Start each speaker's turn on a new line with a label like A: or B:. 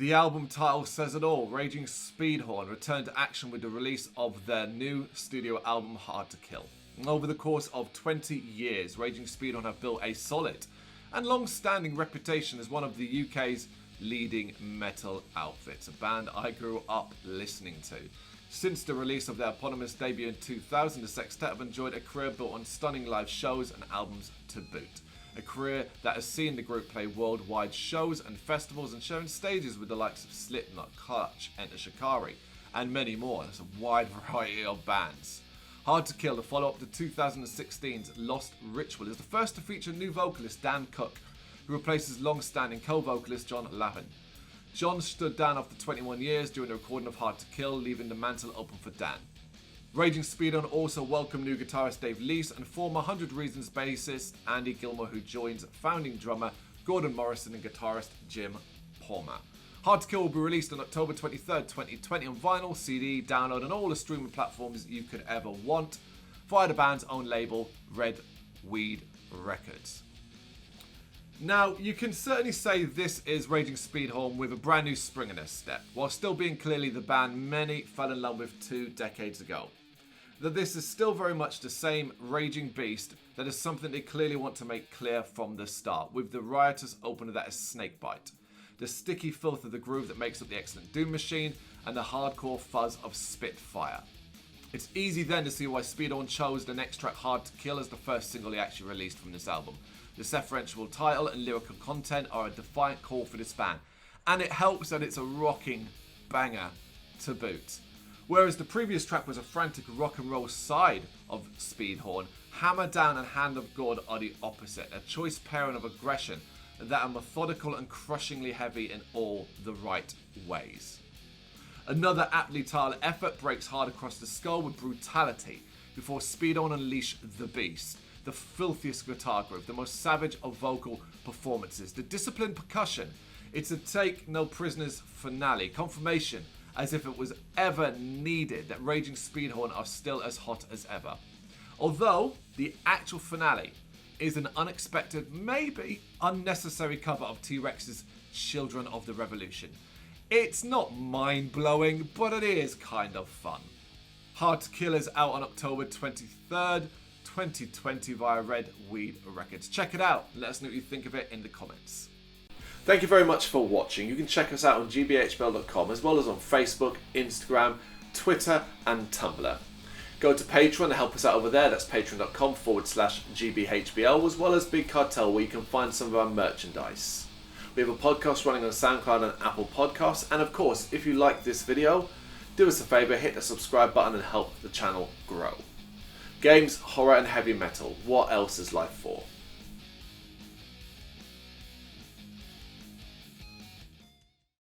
A: The album title says it all. Raging Speedhorn returned to action with the release of their new studio album Hard to Kill. Over the course of 20 years, Raging Speedhorn have built a solid and long-standing reputation as one of the UK's leading metal outfits, a band I grew up listening to. Since the release of their eponymous debut in 2000, the sextet have enjoyed a career built on stunning live shows and albums to boot. A career that has seen the group play worldwide shows and festivals and sharing stages with the likes of Slipknot, Clutch, Enter Shikari, and many more. There's a wide variety of bands. Hard to Kill, the follow-up to 2016's Lost Ritual, is the first to feature new vocalist Dan Cook, who replaces long-standing co-vocalist John Lavin. John stood down after 21 years during the recording of Hard to Kill, leaving the mantle open for Dan. Raging Speedhorn also welcomed new guitarist Dave Leese and former 100 Reasons bassist Andy Gilmore, who joins founding drummer Gordon Morrison and guitarist Jim Palmer. Hard to Kill will be released on October 23rd, 2020 on vinyl, CD, download and all the streaming platforms you could ever want via the band's own label, Red Weed Records. Now, you can certainly say this is Raging Speedhorn with a brand new spring in their step, while still being clearly the band many fell in love with 2 decades ago. That this is still very much the same raging beast that is something they clearly want to make clear from the start, with the riotous opener that is Snakebite, the sticky filth of the groove that makes up the excellent Doom Machine, and the hardcore fuzz of Spitfire. It's easy then to see why Speedhorn chose the next track, Hard to Kill, as the first single they actually released from this album. The referential title and lyrical content are a defiant call for this band, and it helps that it's a rocking banger to boot. Whereas the previous track was a frantic rock and roll side of Speedhorn, Hammer Down and Hand of God are the opposite, a choice pairing of aggression that are methodical and crushingly heavy in all the right ways. Another aptly titled effort breaks hard across the skull with brutality before Speedhorn unleash the beast, the filthiest guitar groove, the most savage of vocal performances, the disciplined percussion. It's a take no prisoners finale, confirmation as if it was ever needed that Raging Speedhorn are still as hot as ever. Although the actual finale is an unexpected, maybe unnecessary cover of T-Rex's Children of the Revolution. It's not mind-blowing, but it is kind of fun. Hard to Kill is out on October 23rd, 2020 via Red Weed Records. Check it out and let us know what you think of it in the comments. Thank you very much for watching. You can check us out on GBHBL.com as well as on Facebook, Instagram, Twitter and Tumblr. Go to Patreon and help us out over there. That's patreon.com/GBHBL, as well as Big Cartel, where you can find some of our merchandise. We have a podcast running on SoundCloud and Apple Podcasts. And of course, if you like this video, do us a favour, hit the subscribe button and help the channel grow. Games, horror and heavy metal. What else is life for?